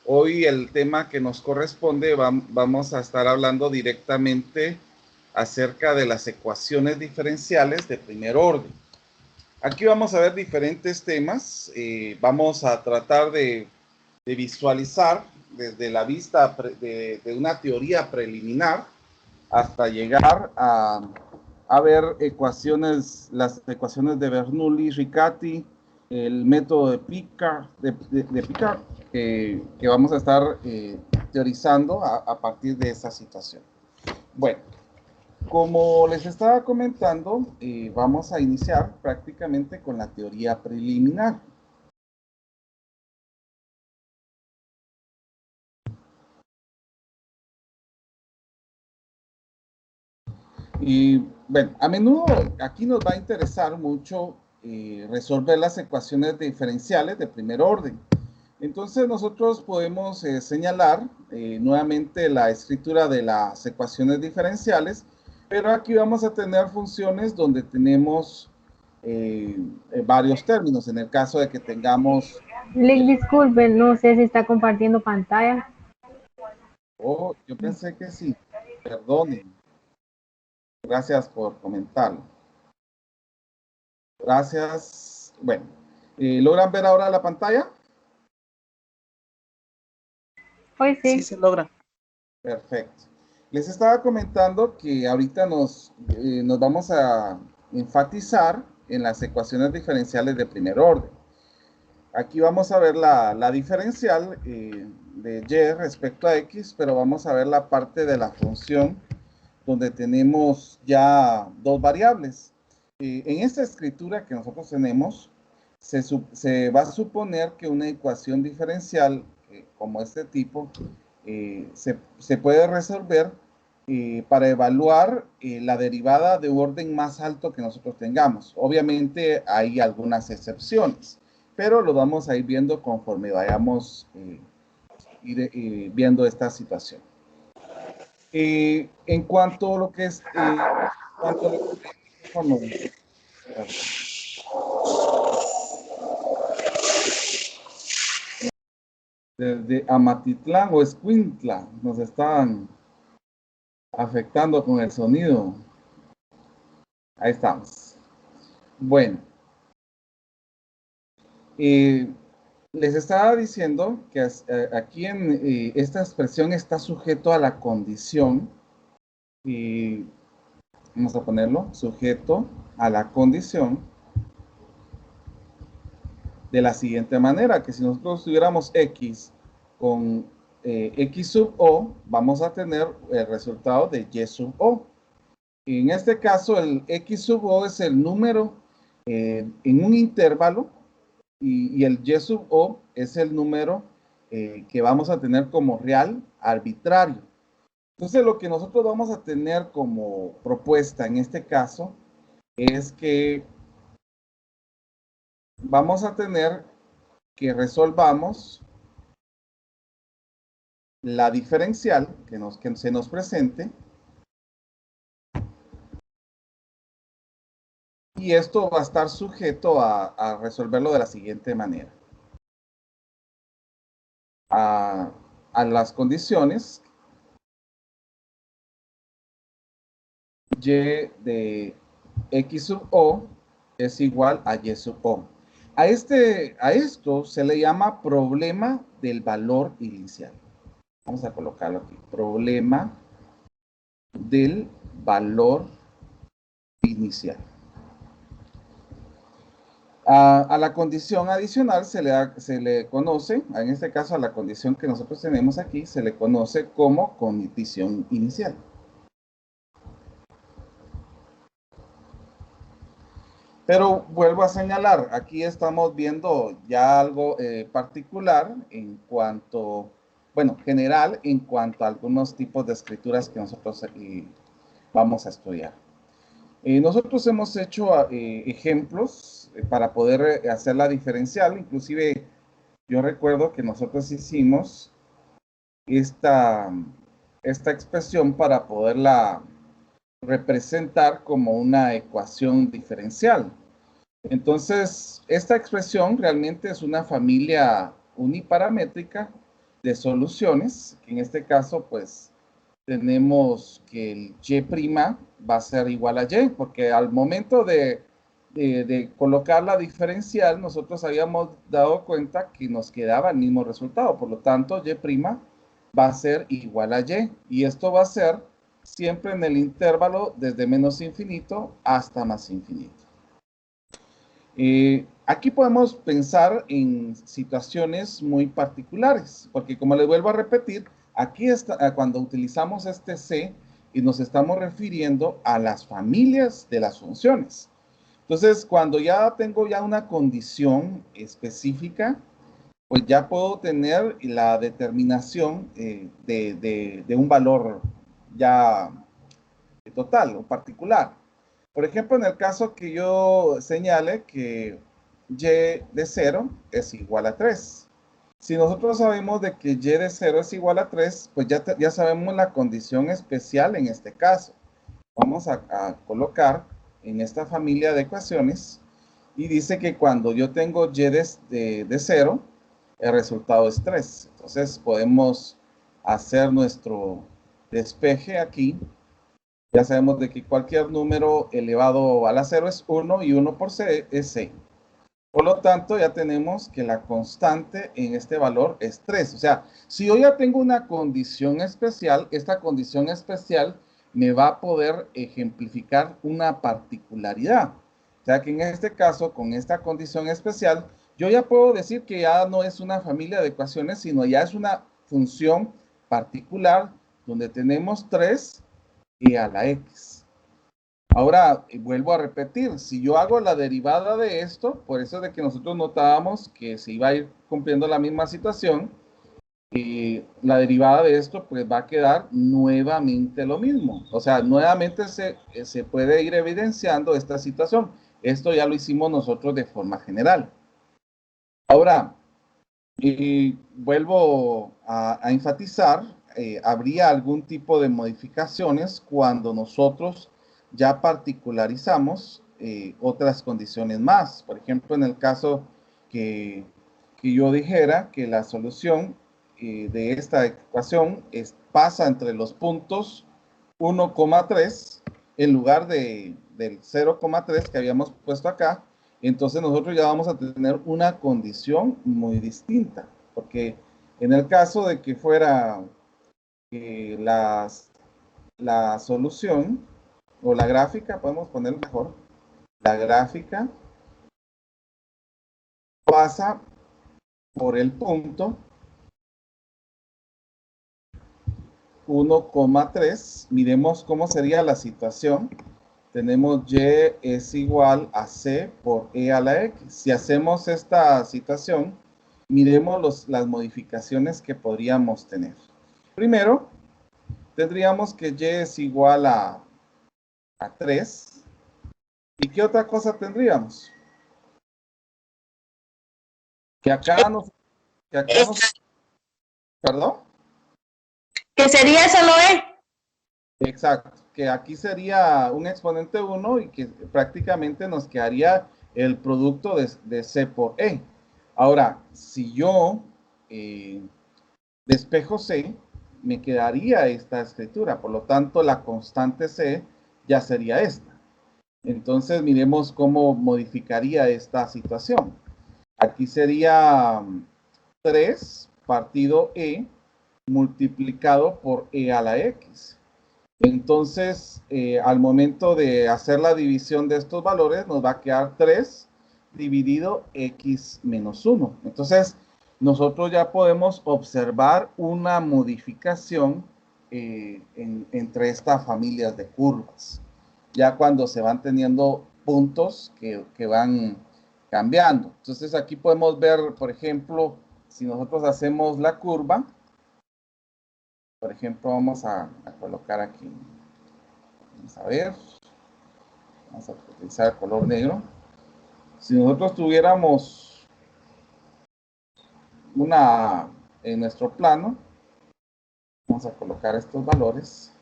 Hoy el tema que nos corresponde vamos a estar hablando directamente acerca de las ecuaciones diferenciales de primer orden. Aquí vamos a ver diferentes temas. Vamos a tratar de visualizar desde la vista de una teoría preliminar hasta llegar a ver ecuaciones, las ecuaciones de Bernoulli-Riccati, el método de Picard, que vamos a estar teorizando a partir de esa situación. Bueno, como les estaba comentando, vamos a iniciar prácticamente con la teoría preliminar. Y bueno, a menudo aquí nos va a interesar mucho resolver las ecuaciones diferenciales de primer orden. Entonces nosotros podemos señalar nuevamente la escritura de las ecuaciones diferenciales, pero aquí vamos a tener funciones donde tenemos varios términos. En el caso de que tengamos... Disculpe, no sé si está compartiendo pantalla. Oh, yo pensé que sí. Perdonen. Gracias por comentarlo. Gracias. Bueno, ¿logran ver ahora la pantalla? Hoy sí. Sí se logra. Perfecto. Les estaba comentando que ahorita nos vamos a enfatizar en las ecuaciones diferenciales de primer orden. Aquí vamos a ver la diferencial de y respecto a x, pero vamos a ver la parte de la función donde tenemos ya dos variables. En esta escritura que nosotros tenemos, se va a suponer que una ecuación diferencial como este tipo se puede resolver para evaluar la derivada de orden más alto que nosotros tengamos. Obviamente hay algunas excepciones, pero lo vamos a ir viendo conforme vayamos viendo esta situación. En cuanto a lo que es... desde Amatitlán o Escuintla nos están afectando con el sonido. Ahí estamos. Bueno. Les estaba diciendo que aquí en esta expresión está sujeto a la condición, y vamos a ponerlo, sujeto a la condición de la siguiente manera, que si nosotros tuviéramos x con x sub o, vamos a tener el resultado de y sub o. En este caso, el x sub o es el número en un intervalo, y el y sub o es el número que vamos a tener como real arbitrario. Entonces, lo que nosotros vamos a tener como propuesta en este caso es que vamos a tener que resolvamos la diferencial que se nos presente, y esto va a estar sujeto a resolverlo de la siguiente manera. A las condiciones y de x sub o es igual a y sub o. A esto se le llama problema del valor inicial. Vamos a colocarlo aquí. Problema del valor inicial. A la condición adicional se le conoce, en este caso a la condición que nosotros tenemos aquí, se le conoce como condición inicial. Pero vuelvo a señalar, aquí estamos viendo ya algo particular en cuanto, bueno, general en cuanto a algunos tipos de escrituras que nosotros vamos a estudiar. Nosotros hemos hecho ejemplos para poder hacer la diferencial. Inclusive yo recuerdo que nosotros hicimos esta expresión para poderla representar como una ecuación diferencial. Entonces, esta expresión realmente es una familia uniparamétrica de soluciones, que en este caso, pues, tenemos que el y' va a ser igual a y, porque al momento de colocar la diferencial, nosotros habíamos dado cuenta que nos quedaba el mismo resultado. Por lo tanto, y' va a ser igual a y. Y esto va a ser siempre en el intervalo desde menos infinito hasta más infinito. Aquí podemos pensar en situaciones muy particulares, porque como les vuelvo a repetir, aquí está, cuando utilizamos este C y nos estamos refiriendo a las familias de las funciones. Entonces, cuando ya tengo ya una condición específica, pues ya puedo tener la determinación de un valor ya total o particular. Por ejemplo, en el caso que yo señale que y de 0 es igual a 3. Si nosotros sabemos de que y de 0 es igual a 3, pues ya sabemos la condición especial en este caso. Vamos a colocar en esta familia de ecuaciones y dice que cuando yo tengo y de 0, el resultado es 3. Entonces podemos hacer nuestro despeje aquí. Ya sabemos de que cualquier número elevado a la 0 es 1 y 1 por c es c. Por lo tanto, ya tenemos que la constante en este valor es 3. O sea, si yo ya tengo una condición especial, esta condición especial me va a poder ejemplificar una particularidad. O sea, que en este caso, con esta condición especial, yo ya puedo decir que ya no es una familia de ecuaciones, sino ya es una función particular donde tenemos 3 y a la x. Ahora, vuelvo a repetir, si yo hago la derivada de esto, por eso es de que nosotros notábamos que se iba a ir cumpliendo la misma situación, y la derivada de esto pues va a quedar nuevamente lo mismo. O sea, nuevamente se puede ir evidenciando esta situación. Esto ya lo hicimos nosotros de forma general. Ahora, vuelvo a enfatizar, habría algún tipo de modificaciones cuando nosotros ya particularizamos otras condiciones más. Por ejemplo, en el caso que yo dijera que la solución de esta ecuación pasa entre los puntos 1,3 en lugar del 0,3 que habíamos puesto acá. Entonces nosotros ya vamos a tener una condición muy distinta, porque en el caso de que fuera la solución o la gráfica, podemos poner mejor, la gráfica pasa por el punto 1,3. Miremos cómo sería la situación. Tenemos y es igual a c por e a la x. Si hacemos esta situación, miremos las modificaciones que podríamos tener. Primero, tendríamos que y es igual a 3. ¿Y qué otra cosa tendríamos? Que acá nos... ¿Perdón? Que sería solo E. Exacto, que aquí sería un exponente 1 y que prácticamente nos quedaría el producto de C por E. Ahora, si yo despejo C, me quedaría esta escritura, por lo tanto la constante C ya sería esta. Entonces miremos cómo modificaría esta situación. Aquí sería 3 partido E multiplicado por E a la X. Entonces, al momento de hacer la división de estos valores, nos va a quedar 3 dividido x menos 1. Entonces, nosotros ya podemos observar una modificación entre estas familias de curvas. Ya cuando se van teniendo puntos que van cambiando. Entonces, aquí podemos ver, por ejemplo, si nosotros hacemos la curva, por ejemplo, vamos a colocar aquí. Vamos a ver. Vamos a utilizar el color negro. Si nosotros tuviéramos en nuestro plano, vamos a colocar estos valores.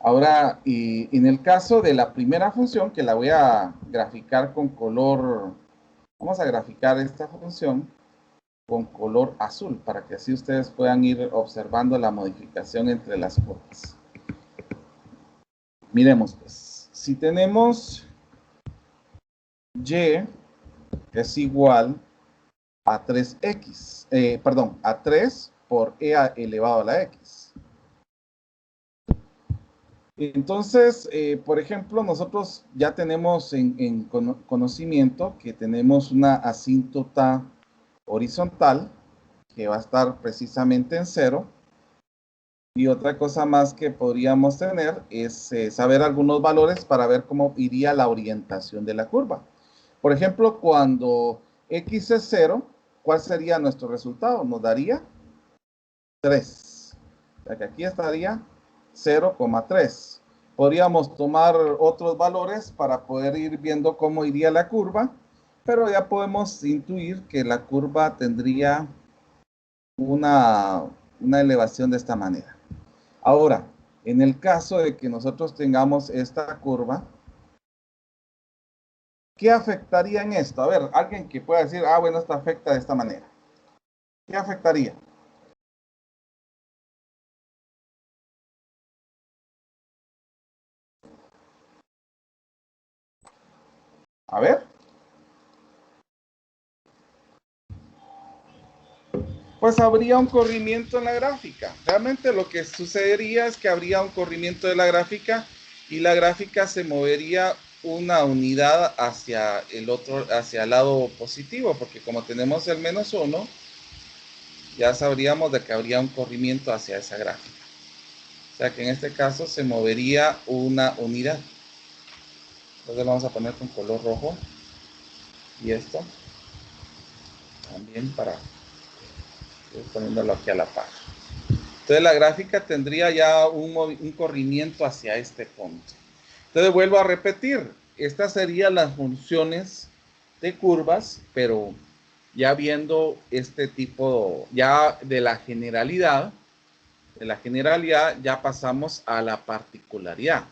Ahora, y en el caso de la primera función, que la voy a graficar con color Vamos a graficar esta función con color azul para que así ustedes puedan ir observando la modificación entre las curvas. Miremos pues, si tenemos y es igual a 3x, a 3 por e elevado a la x. Entonces, por ejemplo, nosotros ya tenemos en conocimiento que tenemos una asíntota horizontal que va a estar precisamente en 0. Y otra cosa más que podríamos tener es saber algunos valores para ver cómo iría la orientación de la curva. Por ejemplo, cuando x es 0, ¿cuál sería nuestro resultado? Nos daría 3. O sea que aquí estaría 0,3. Podríamos tomar otros valores para poder ir viendo cómo iría la curva, pero ya podemos intuir que la curva tendría una elevación de esta manera. Ahora, en el caso de que nosotros tengamos esta curva, ¿qué afectaría en esto? A ver, alguien que pueda decir, ah, bueno, esto afecta de esta manera. ¿Qué afectaría? A ver. Pues habría un corrimiento en la gráfica. Realmente lo que sucedería es que habría un corrimiento de la gráfica y la gráfica se movería una unidad hacia el lado positivo, porque como tenemos el -1, ya sabríamos de que habría un corrimiento hacia esa gráfica. O sea que en este caso se movería una unidad. Entonces vamos a poner con color rojo. Y esto también para ir poniéndolo aquí a la par. Entonces la gráfica tendría ya un corrimiento hacia este punto. Entonces vuelvo a repetir. Estas serían las funciones de curvas, pero ya viendo este tipo, ya de la generalidad ya pasamos a la particularidad.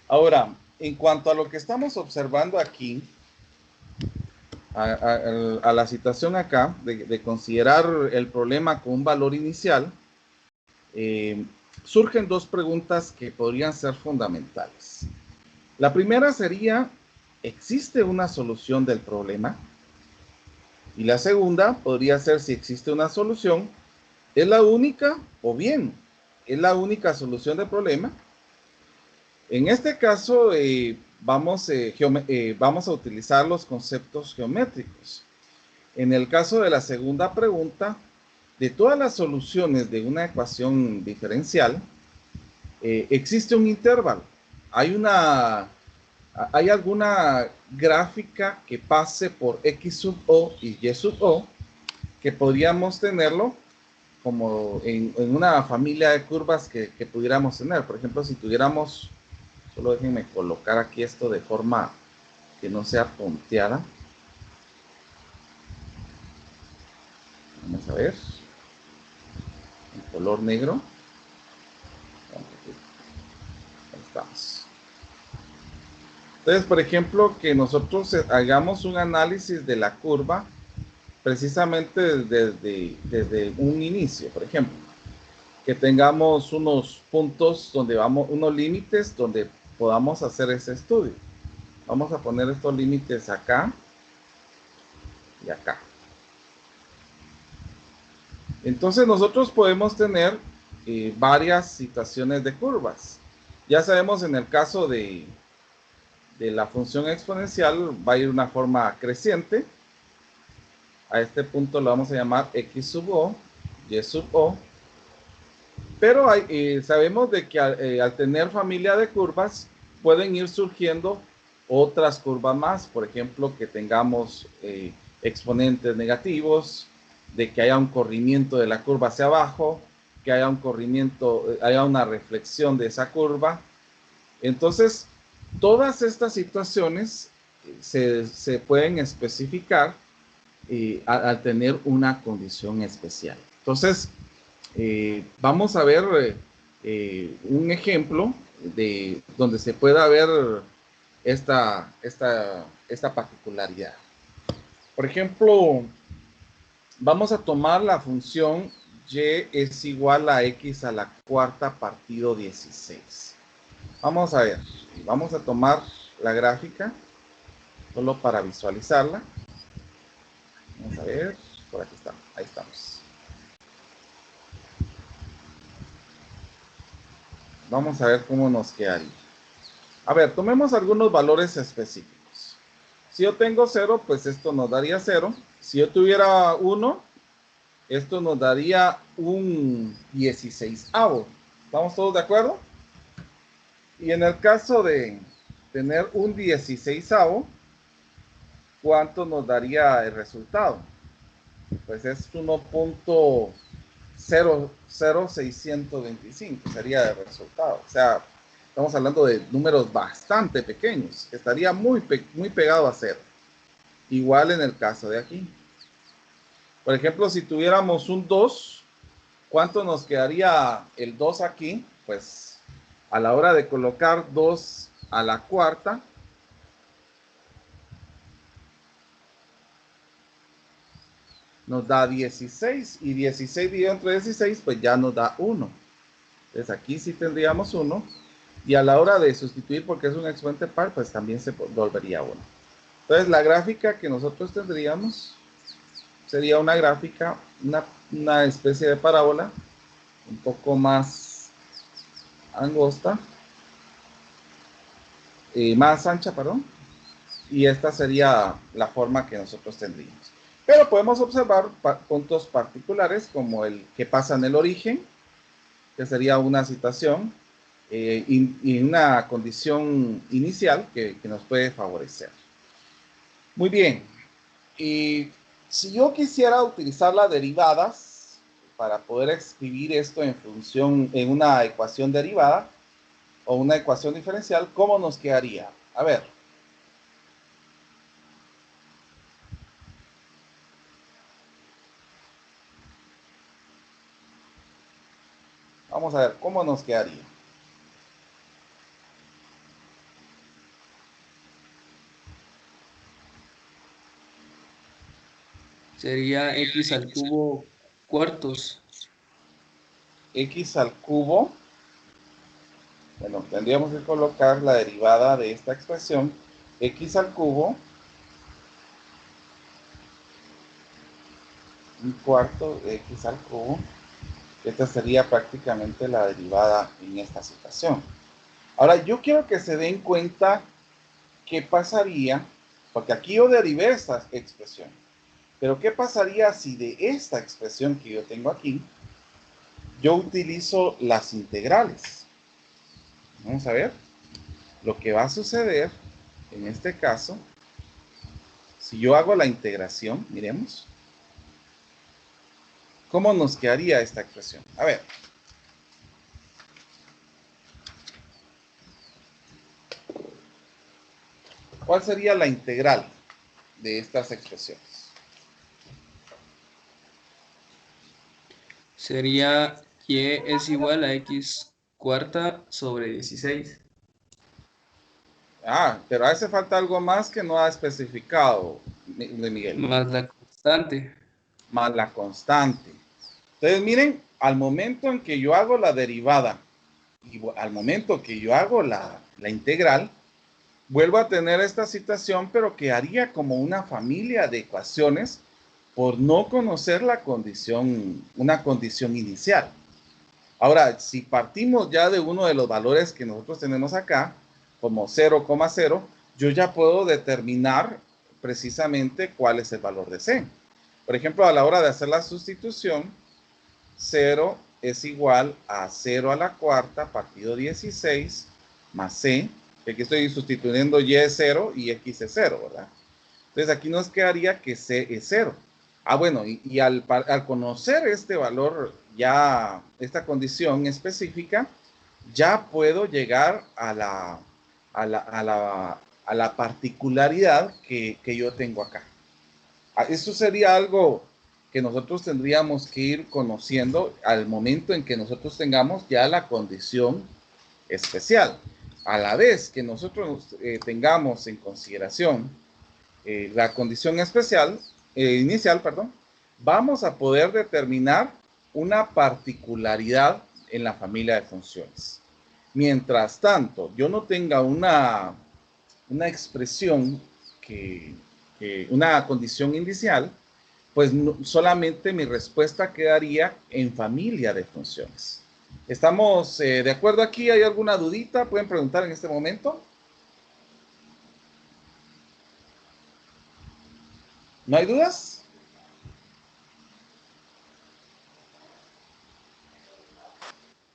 Ahora, en cuanto a lo que estamos observando aquí, a la situación acá, de considerar el problema con un valor inicial, surgen dos preguntas que podrían ser fundamentales. La primera sería, ¿existe una solución del problema? Y la segunda podría ser, si existe una solución, ¿es la única o bien es la única solución del problema? En este caso, vamos a utilizar los conceptos geométricos. En el caso de la segunda pregunta, de todas las soluciones de una ecuación diferencial, existe un intervalo. ¿Hay alguna gráfica que pase por x sub o y y sub o que podríamos tenerlo como en una familia de curvas que pudiéramos tener? Por ejemplo, si tuviéramos, solo déjenme colocar aquí esto de forma que no sea punteada. Vamos a ver. En color negro. Ahí estamos. Entonces, por ejemplo, que nosotros hagamos un análisis de la curva precisamente desde un inicio, por ejemplo. Que tengamos unos puntos unos límites donde podamos hacer ese estudio. Vamos a poner estos límites acá y acá. Entonces nosotros podemos tener varias situaciones de curvas. Ya sabemos en el caso de la función exponencial va a ir una forma creciente. A este punto lo vamos a llamar x sub o, y sub o. Pero sabemos de que al tener familia de curvas pueden ir surgiendo otras curvas más. Por ejemplo, que tengamos exponentes negativos, de que haya un corrimiento de la curva hacia abajo, que haya un corrimiento, haya una reflexión de esa curva. Entonces, todas estas situaciones se pueden especificar al tener una condición especial. Entonces, vamos a ver un ejemplo de donde se pueda ver esta particularidad. Por ejemplo, vamos a tomar la función y es igual a x a la cuarta partido 16. Vamos a ver, vamos a tomar la gráfica solo para visualizarla. Vamos a ver, por aquí está, ahí estamos. Vamos a ver cómo nos quedaría. A ver, tomemos algunos valores específicos. Si yo tengo 0, pues esto nos daría 0. Si yo tuviera 1, esto nos daría un 16avo. ¿Estamos todos de acuerdo? Y en el caso de tener un 16avo, ¿cuánto nos daría el resultado? Pues es 1.00625 sería el resultado. O sea, estamos hablando de números bastante pequeños. Estaría muy pegado a 0. Igual en el caso de aquí. Por ejemplo, si tuviéramos un 2, ¿cuánto nos quedaría el 2 aquí? Pues a la hora de colocar 2 a la cuarta, nos da 16. Y 16 dividido entre 16, pues ya nos da 1. Entonces aquí sí tendríamos 1. Y a la hora de sustituir, porque es un exponente par, pues también se volvería 1. Entonces la gráfica que nosotros tendríamos sería una gráfica, una especie de parábola, un poco más angosta, más ancha, perdón. Y esta sería la forma que nosotros tendríamos. Pero podemos observar puntos particulares como el que pasa en el origen, que sería una situación y una condición inicial que nos puede favorecer. Muy bien. Y si yo quisiera utilizar las derivadas para poder escribir esto en función, en una ecuación derivada o una ecuación diferencial, ¿cómo nos quedaría? A ver. Vamos a ver, ¿cómo nos quedaría? Sería x al cubo cuartos. X al cubo. Bueno, tendríamos que colocar la derivada de esta expresión. X al cubo. Un cuarto de x al cubo. Esta sería prácticamente la derivada en esta situación. Ahora, yo quiero que se den cuenta qué pasaría, porque aquí yo derivé esta expresión. Pero ¿qué pasaría si de esta expresión que yo tengo aquí, yo utilizo las integrales? Vamos a ver. Lo que va a suceder en este caso, si yo hago la integración, miremos, ¿cómo nos quedaría esta expresión? A ver. ¿Cuál sería la integral de estas expresiones? Sería y es igual a x cuarta sobre 16. Ah, pero hace falta algo más que no ha especificado de Miguel. Más la constante. Más la constante. Entonces, miren, al momento en que yo hago la derivada y al momento que yo hago la integral, vuelvo a tener esta situación, pero que haría como una familia de ecuaciones por no conocer la condición, una condición inicial. Ahora, si partimos ya de uno de los valores que nosotros tenemos acá, como 0,0, yo ya puedo determinar precisamente cuál es el valor de C. Por ejemplo, a la hora de hacer la sustitución, 0 es igual a 0 a la cuarta partido 16 más C, que aquí estoy sustituyendo Y es 0 y X es 0, ¿verdad? Entonces aquí nos quedaría que C es 0. Ah, bueno, y al conocer este valor, ya esta condición específica, ya puedo llegar a la particularidad que yo tengo acá. Eso sería algo que nosotros tendríamos que ir conociendo al momento en que nosotros tengamos ya la condición especial. A la vez que nosotros tengamos en consideración la condición especial, inicial, perdón, vamos a poder determinar una particularidad en la familia de funciones. Mientras tanto, yo no tenga una expresión, una condición inicial, pues solamente mi respuesta quedaría en familia de funciones. ¿Estamos de acuerdo aquí? ¿Hay alguna dudita? ¿Pueden preguntar en este momento? ¿No hay dudas?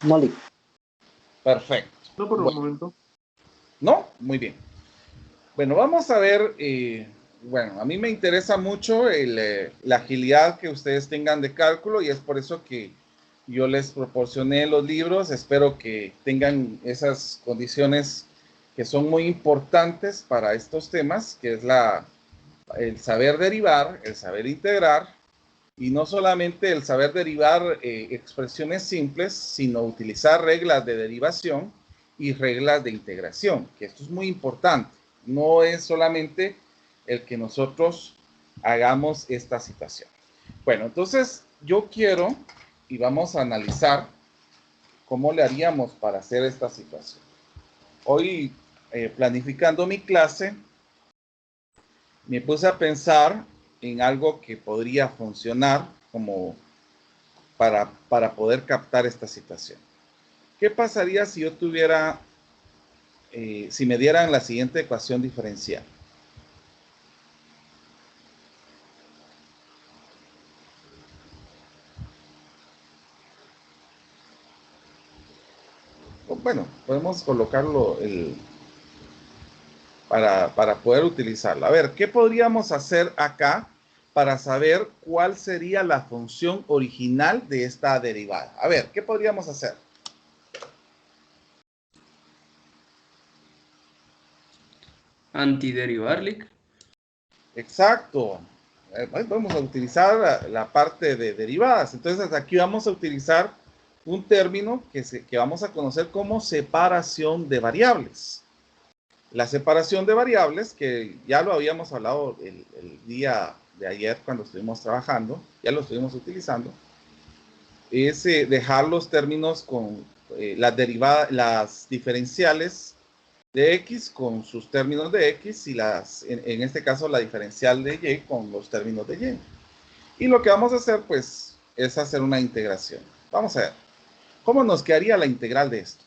No, Lick. Perfecto. No por un Bueno, momento. ¿no? Muy bien. Bueno, vamos a ver, bueno, a mí me interesa mucho la agilidad que ustedes tengan de cálculo y es por eso que yo les proporcioné los libros. Espero que tengan esas condiciones que son muy importantes para estos temas, que es el saber derivar, el saber integrar, y no solamente el saber derivar expresiones simples, sino utilizar reglas de derivación y reglas de integración, que esto es muy importante. No es solamente el que nosotros hagamos esta situación. Bueno, entonces yo quiero y vamos a analizar cómo le haríamos para hacer esta situación. Hoy, planificando mi clase, me puse a pensar en algo que podría funcionar como para poder captar esta situación. ¿Qué pasaría si yo tuviera, si me dieran la siguiente ecuación diferencial? Bueno, podemos colocarlo para poder utilizarlo. A ver, ¿qué podríamos hacer acá para saber cuál sería la función original de esta derivada? A ver, ¿qué podríamos hacer? Antiderivar, Lick. Exacto. Vamos a utilizar la parte de derivadas. Entonces aquí vamos a utilizar un término que vamos a conocer como separación de variables. La separación de variables, que ya lo habíamos hablado el día de ayer cuando estuvimos trabajando, ya lo estuvimos utilizando, es dejar los términos con las diferenciales de x con sus términos de x y en este caso la diferencial de y con los términos de y. Y lo que vamos a hacer pues es hacer una integración. Vamos a ver, ¿cómo nos quedaría la integral de esto?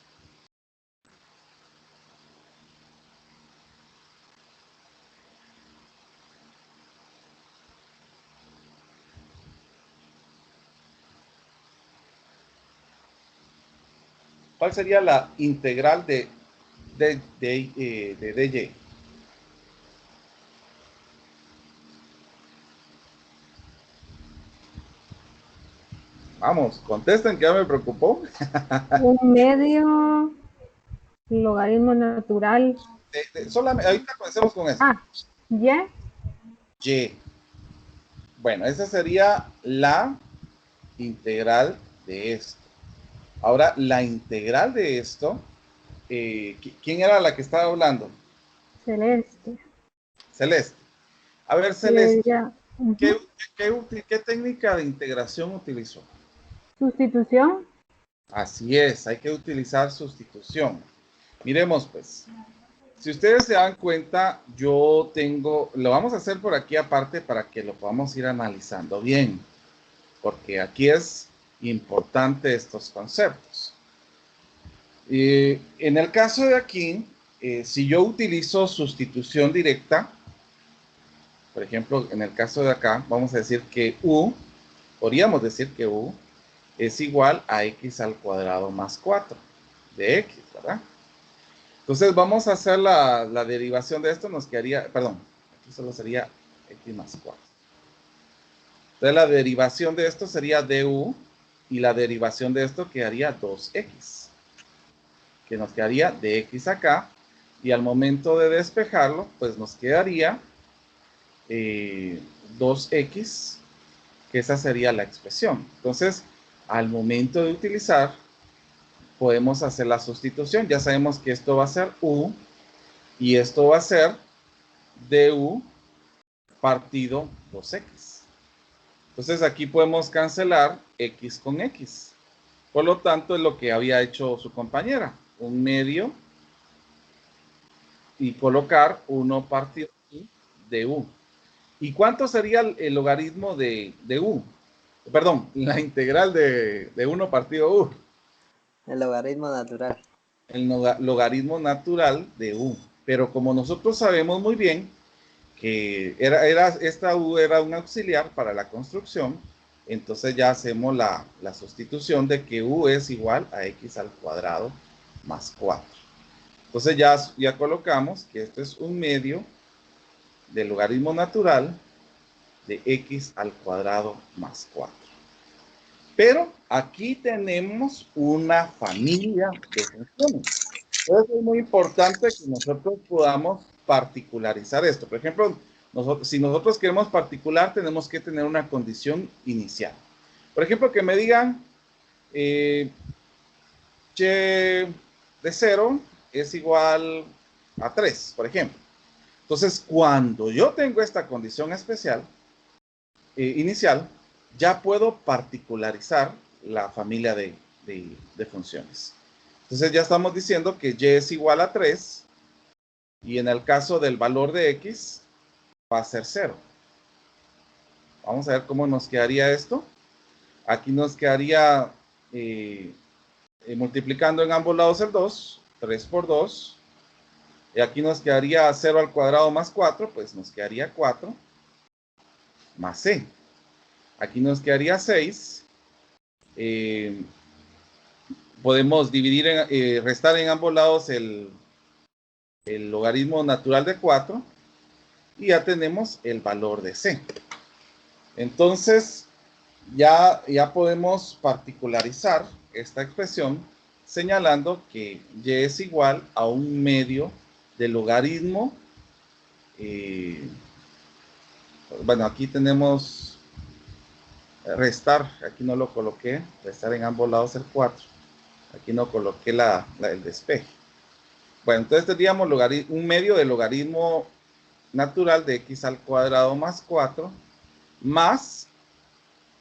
¿Cuál sería la integral de dy? Vamos, contesten que ya me preocupó. Un medio logaritmo natural. Solamente, ahorita comencemos con eso. ¿Ya? Y. Bueno, esa sería la integral de esto. Ahora, la integral de esto, ¿quién era la que estaba hablando? Celeste. Celeste. A ver, Celeste, Uh-huh. ¿qué técnica de integración utilizó? Sustitución. Así es, hay que utilizar sustitución. Miremos pues, si ustedes se dan cuenta, yo tengo, lo vamos a hacer por aquí aparte para que lo podamos ir analizando bien, porque aquí es importante estos conceptos. En el caso de aquí, si yo utilizo sustitución directa, por ejemplo, en el caso de acá, vamos a decir que podríamos decir que u es igual a x al cuadrado más 4 de x, ¿verdad? Entonces vamos a hacer la derivación de esto, nos quedaría, perdón, aquí solo sería x más 4. Entonces la derivación de esto sería du y la derivación de esto quedaría 2x, que nos quedaría de x acá, y al momento de despejarlo, pues nos quedaría 2x, que esa sería la expresión. Entonces, al momento de utilizar, podemos hacer la sustitución. Ya sabemos que esto va a ser u y esto va a ser du partido 2x. Entonces aquí podemos cancelar x con x. Por lo tanto, es lo que había hecho su compañera. Un medio y colocar 1 partido de u. ¿Y cuánto sería el logaritmo de u? Perdón, la integral de 1 partido u. El logaritmo natural. El logaritmo natural de u. Pero como nosotros sabemos muy bien que esta u era un auxiliar para la construcción, entonces ya hacemos la sustitución de que u es igual a x al cuadrado más 4. Entonces ya colocamos que esto es un medio del logaritmo natural de x al cuadrado más 4. Pero aquí tenemos una familia de funciones. Entonces es muy importante que nosotros podamos particularizar esto. Por ejemplo, si nosotros queremos particular, tenemos que tener una condición inicial. Por ejemplo, que me digan y de 0 es igual a 3, por ejemplo. Entonces, cuando yo tengo esta condición especial, inicial, ya puedo particularizar la familia de funciones. Entonces ya estamos diciendo que y es igual a 3 y en el caso del valor de x va a ser 0. Vamos a ver cómo nos quedaría esto. Aquí nos quedaría multiplicando en ambos lados el 2, 3 por 2. Y aquí nos quedaría 0 al cuadrado más 4, pues nos quedaría 4 más c. Aquí nos quedaría 6. Podemos dividir, restar en ambos lados el logaritmo natural de 4 y ya tenemos el valor de c. Entonces, ya podemos particularizar esta expresión señalando que y es igual a un medio del logaritmo. Bueno, aquí tenemos restar, aquí no lo coloqué, restar en ambos lados el 4. Aquí no coloqué el despeje. Bueno, entonces tendríamos un medio del logaritmo natural de x al cuadrado más 4 más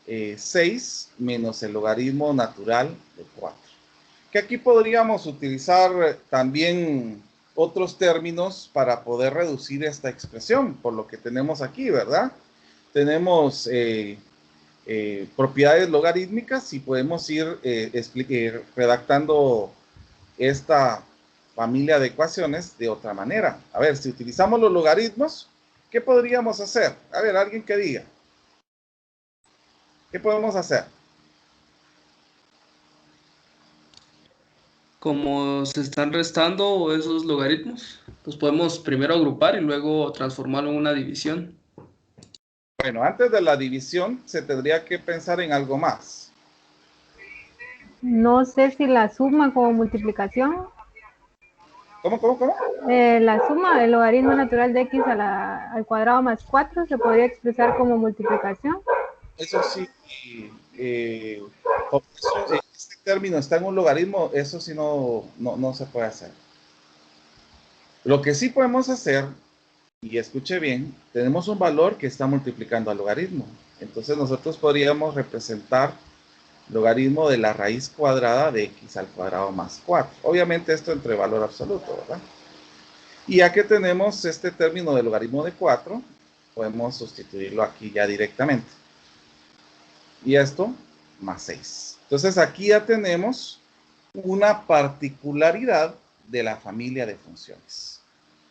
6 menos el logaritmo natural de 4. Que aquí podríamos utilizar también otros términos para poder reducir esta expresión, por lo que tenemos aquí, ¿verdad? Tenemos propiedades logarítmicas y podemos ir redactando esta familia de ecuaciones de otra manera. A ver, si utilizamos los logaritmos, ¿qué podríamos hacer? A ver, alguien que diga. ¿Qué podemos hacer? Como se están restando esos logaritmos, los podemos primero agrupar y luego transformarlo en una división. Bueno, antes de la división se tendría que pensar en algo más. No sé si la suma como multiplicación. ¿Cómo? La suma del logaritmo natural de x al cuadrado más 4 se podría expresar como multiplicación. Eso sí, este término está en un logaritmo, eso sí no se puede hacer. Lo que sí podemos hacer, y escuche bien, tenemos un valor que está multiplicando al logaritmo. Entonces nosotros podríamos representar logaritmo de la raíz cuadrada de x al cuadrado más 4. Obviamente esto entre valor absoluto, ¿verdad? Y ya que tenemos este término de logaritmo de 4, podemos sustituirlo aquí ya directamente. Y esto más 6. Entonces aquí ya tenemos una particularidad de la familia de funciones.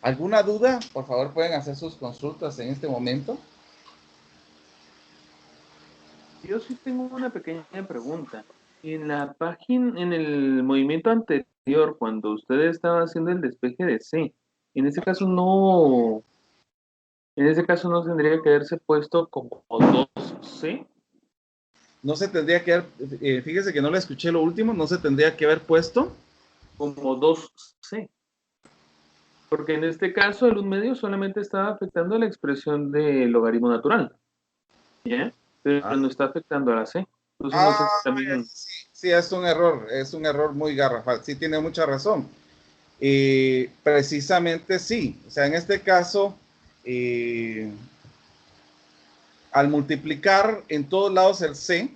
¿Alguna duda? Por favor, pueden hacer sus consultas en este momento. Yo sí tengo una pequeña pregunta. En la página, en el movimiento anterior, cuando usted estaba haciendo el despeje de C, en ese caso no tendría que haberse puesto como 2C. No se tendría que haber, fíjese que no le escuché lo último, no se tendría que haber puesto Como 2C. Porque en este caso el 1 medio solamente estaba afectando la expresión de logaritmo natural. ¿Ya? Pero no está afectando a la C. Entonces no sé si también... Sí, es un error muy garrafal. Sí, tiene mucha razón. Precisamente sí. O sea, en este caso, al multiplicar en todos lados el c,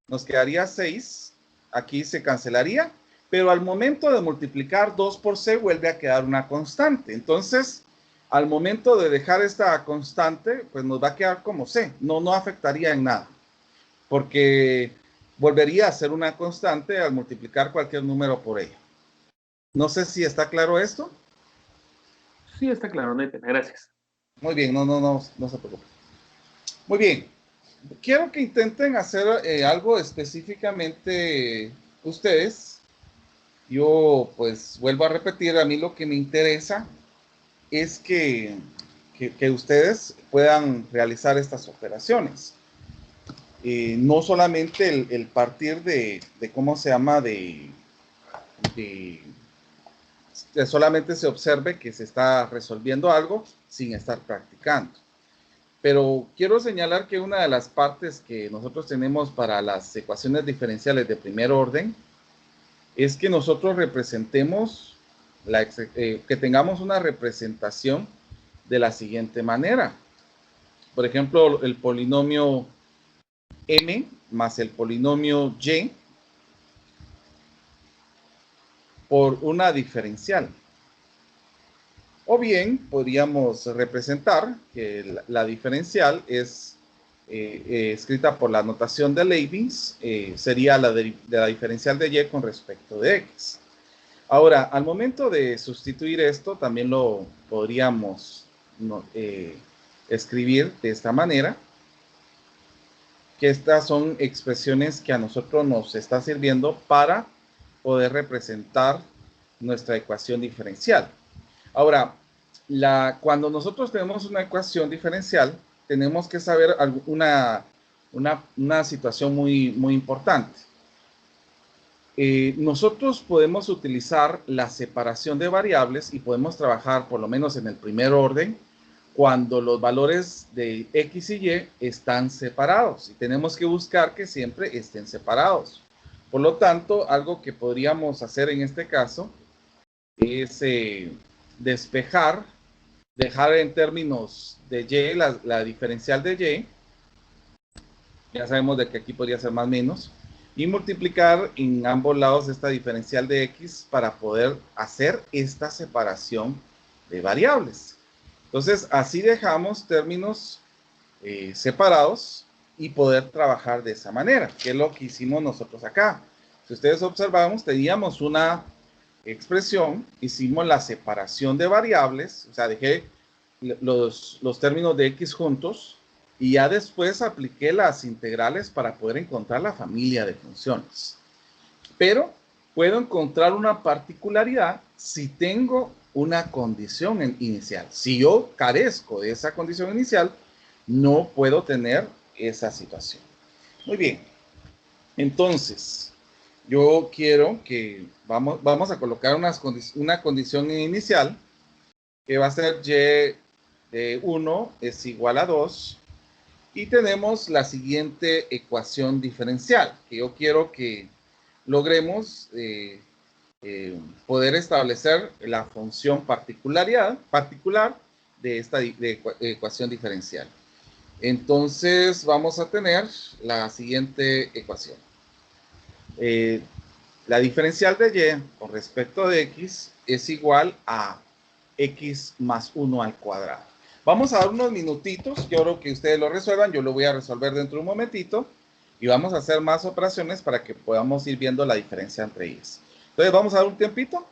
nos quedaría 6. Aquí se cancelaría. Pero al momento de multiplicar 2 por c, vuelve a quedar una constante. Entonces, al momento de dejar esta constante, pues nos va a quedar como c. No afectaría en nada. Porque volvería a ser una constante al multiplicar cualquier número por ella. No sé si está claro esto. Sí, está claro, Nete. Gracias. Muy bien, no se preocupe. Muy bien. Quiero que intenten hacer algo específicamente ustedes. Yo, pues, vuelvo a repetir, a mí lo que me interesa es que ustedes puedan realizar estas operaciones. No solamente el partir de ¿cómo se llama? De solamente se observe que se está resolviendo algo sin estar practicando. Pero quiero señalar que una de las partes que nosotros tenemos para las ecuaciones diferenciales de primer orden es que nosotros representemos, que tengamos una representación de la siguiente manera. Por ejemplo, el polinomio m más el polinomio y por una diferencial. O bien podríamos representar que la diferencial es escrita por la notación de Leibniz, sería la diferencial de y con respecto de x. Ahora, al momento de sustituir esto, también lo podríamos escribir de esta manera, que estas son expresiones que a nosotros nos está sirviendo para poder representar nuestra ecuación diferencial. Ahora, cuando nosotros tenemos una ecuación diferencial, tenemos que saber una situación muy importante. Nosotros podemos utilizar la separación de variables y podemos trabajar, por lo menos en el primer orden, cuando los valores de x y y están separados. Y tenemos que buscar que siempre estén separados. Por lo tanto, algo que podríamos hacer en este caso es despejar, dejar en términos de y, la diferencial de y, ya sabemos de que aquí podría ser más o menos, y multiplicar en ambos lados esta diferencial de x para poder hacer esta separación de variables. Entonces, así dejamos términos separados y poder trabajar de esa manera, que es lo que hicimos nosotros acá. Si ustedes observamos, teníamos una expresión, hicimos la separación de variables, o sea, dejé los términos de x juntos y ya después apliqué las integrales para poder encontrar la familia de funciones. Pero puedo encontrar una particularidad si tengo una condición inicial. Si yo carezco de esa condición inicial, no puedo tener esa situación. Muy bien. Entonces, yo quiero que vamos a colocar una condición inicial que va a ser y de 1 es igual a 2 y tenemos la siguiente ecuación diferencial que yo quiero que logremos poder establecer la función particular de esta ecuación diferencial. Entonces vamos a tener la siguiente ecuación. La diferencial de y con respecto de x es igual a x más 1 al cuadrado. Vamos a dar unos minutitos, yo creo que ustedes lo resuelvan, yo lo voy a resolver dentro de un momentito y vamos a hacer más operaciones para que podamos ir viendo la diferencia entre ellas. Entonces vamos a dar un tiempito.